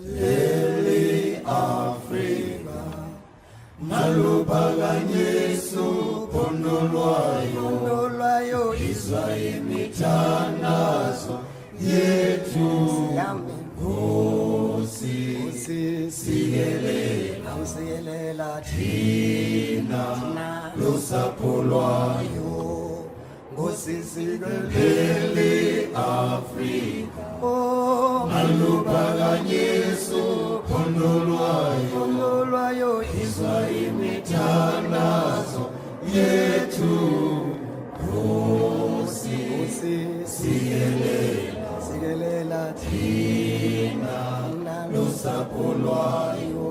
Leli Afrika Malubhakanyesu pondolwayo izwa imithandazo yethu Nkosi sikelela thina losapho lwayo Nkosi sikeleli Afrika Malubhakanyesu pondolwayo izwa imithandazo yethu Nkosi sikelela thina losapho lwayo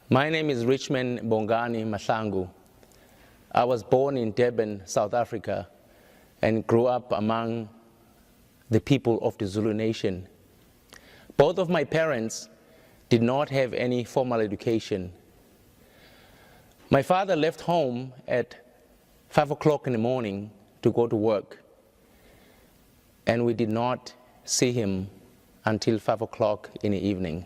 My name is Richmond Bongani Mahlangu. I was born in Durban, South Africa, and grew up among the people of the Zulu nation. Both of my parents did not have any formal education. My father left home at 5 o'clock in the morning to go to work, and we did not see him until 5 o'clock in the evening.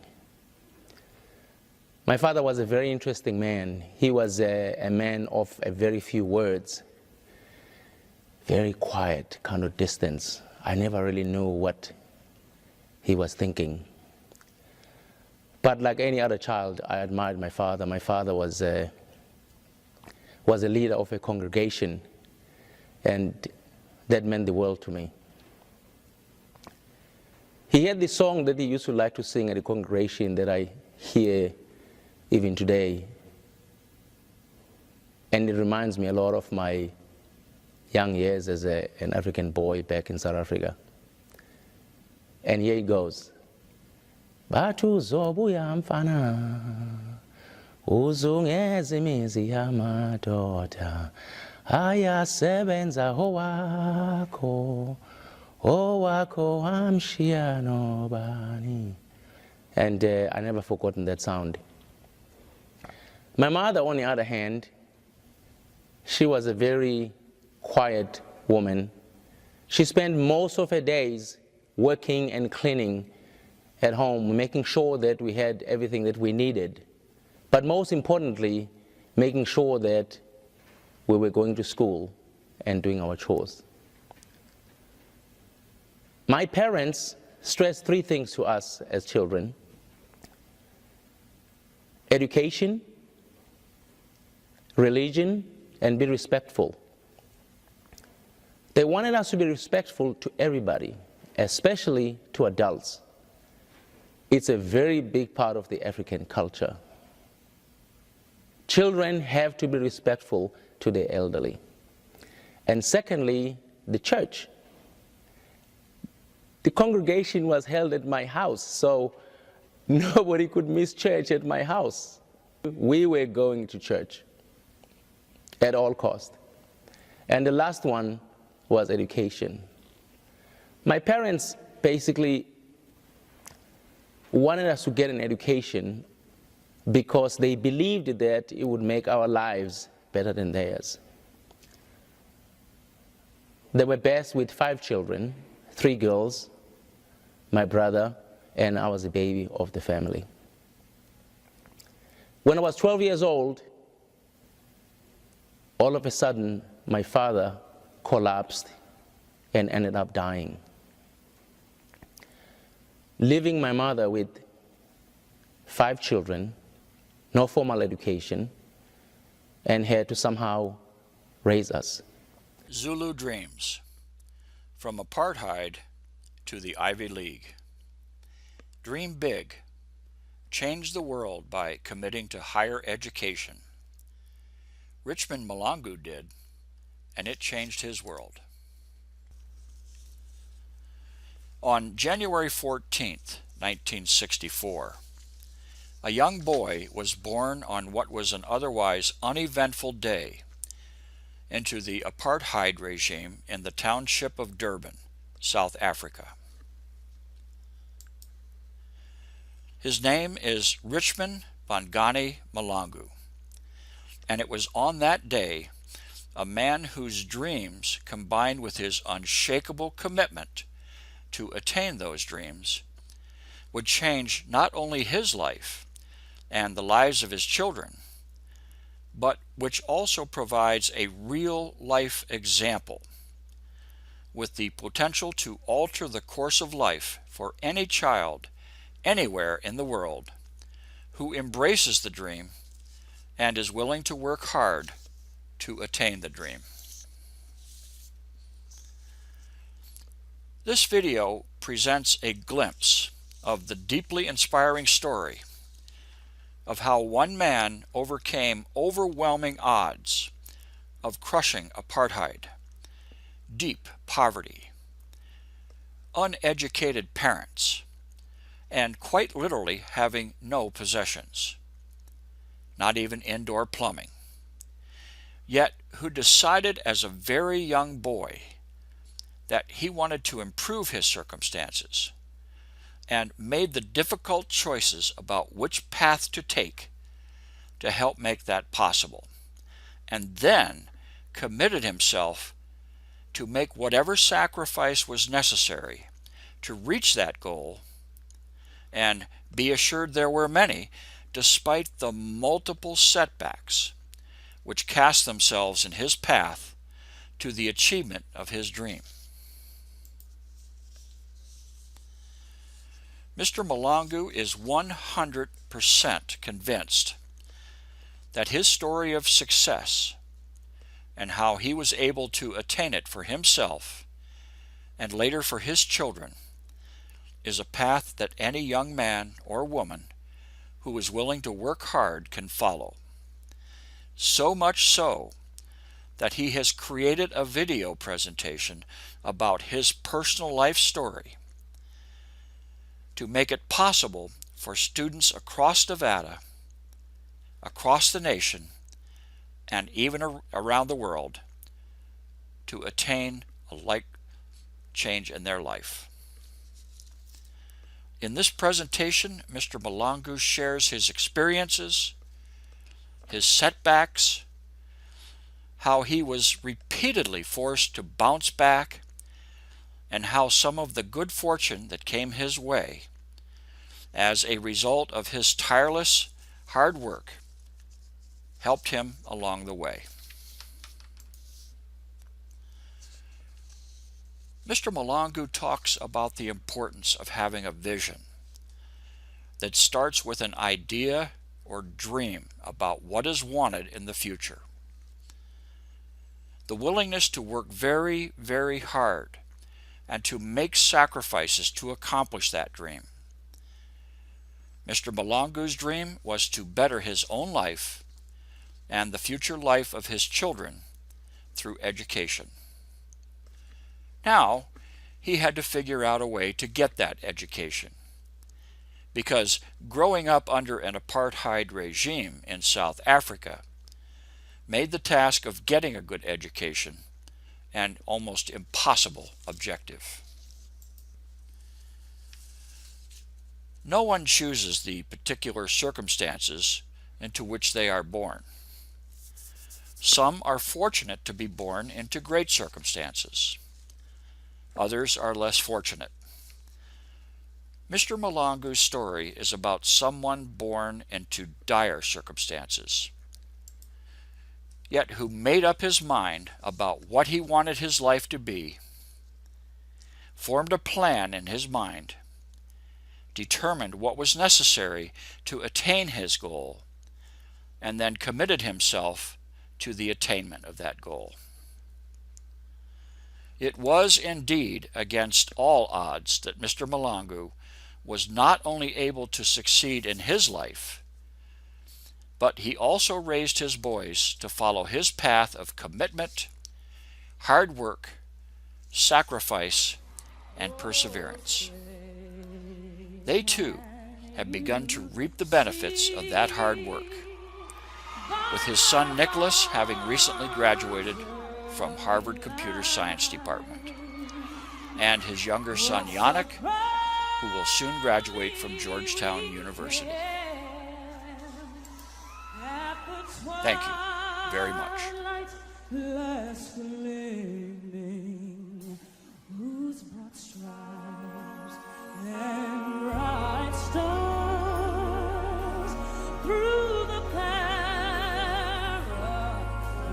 My father was a very interesting man. He was a man of a very few words, very quiet, kind of distance. I never really knew what he was thinking. But like any other child, I admired my father. My father was a leader of a congregation, and that meant the world to me. He had this song that he used to like to sing at the congregation that I hear even today. And it reminds me a lot of my young years as an African boy back in South Africa. And here it goes. Batu zobuya mfana uzungeze imizi yamadoda ayasebenza owakho amshiya nobani. And I never forgotten that sound. My mother, on the other hand, she was a very quiet woman. She spent most of her days working and cleaning at home, making sure that we had everything that we needed. But most importantly, making sure that we were going to school and doing our chores. My parents stressed three things to us as children: education, religion, and be respectful. They wanted us to be respectful to everybody, especially to adults. It's a very big part of the African culture. Children have to be respectful to their elderly. And secondly, the church. The congregation was held at my house, so nobody could miss church at my house. We were going to church at all costs. And the last one was education. My parents basically wanted us to get an education because they believed that it would make our lives better than theirs. They were blessed with 5 children, 3 girls, my brother, and I was the baby of the family. When I was 12 years old, all of a sudden, my father collapsed and ended up dying, leaving my mother with 5 children, no formal education, and had to somehow raise us. Zulu dreams, from apartheid to the Ivy League. Dream big. Change the world by committing to higher education. Richmond Mahlangu did, and it changed his world. On January 14th, 1964, a young boy was born on what was an otherwise uneventful day into the apartheid regime in the township of Durban, South Africa. His name is Richmond Bongani Malangu, and it was on that day a man whose dreams, combined with his unshakable commitment to attain those dreams, would change not only his life and the lives of his children, but which also provides a real-life example with the potential to alter the course of life for any child anywhere in the world who embraces the dream and is willing to work hard to attain the dream. This video presents a glimpse of the deeply inspiring story of how one man overcame overwhelming odds of crushing apartheid, deep poverty, uneducated parents, and quite literally having no possessions, not even indoor plumbing, yet who decided as a very young boy that he wanted to improve his circumstances and made the difficult choices about which path to take to help make that possible, and then committed himself to make whatever sacrifice was necessary to reach that goal, and be assured there were many, despite the multiple setbacks which cast themselves in his path to the achievement of his dream. Mr. Malangu is 100% convinced that his story of success and how he was able to attain it for himself and later for his children is a path that any young man or woman who is willing to work hard can follow. So much so that he has created a video presentation about his personal life story to make it possible for students across Nevada, across the nation, and even around the world to attain a like change in their life. In this presentation, Mr. Malangu shares his experiences, his setbacks, how he was repeatedly forced to bounce back, and how some of the good fortune that came his way as a result of his tireless hard work helped him along the way. Mr. Malangu talks about the importance of having a vision that starts with an idea or dream about what is wanted in the future. The willingness to work very, very hard and to make sacrifices to accomplish that dream. Mr. Malangu's dream was to better his own life and the future life of his children through education. Now, he had to figure out a way to get that education, because growing up under an apartheid regime in South Africa made the task of getting a good education an almost impossible objective. No one chooses the particular circumstances into which they are born. Some are fortunate to be born into great circumstances. Others are less fortunate. Mr. Malangu's story is about someone born into dire circumstances, yet who made up his mind about what he wanted his life to be, formed a plan in his mind, determined what was necessary to attain his goal, and then committed himself to the attainment of that goal. It was indeed against all odds that Mr. Malangu was not only able to succeed in his life, but he also raised his boys to follow his path of commitment, hard work, sacrifice, and perseverance. They too have begun to reap the benefits of that hard work. with his son Nicholas having recently graduated from Harvard Computer Science Department, and his younger son Yannick, who will soon graduate from Georgetown University. Thank you very much. Whose broad stripes and bright stars through the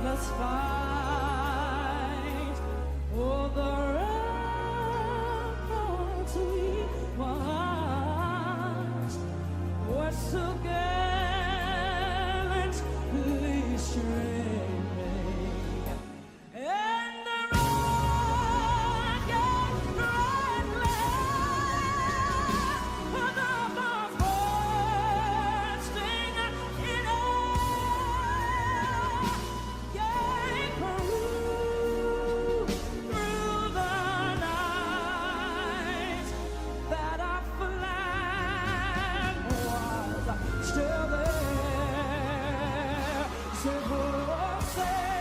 perilous fight, oh, the ramparts we watched were so gallantly streaming, and the rugged red land of the bursting in air gave proof through the night that our flag was still there. So say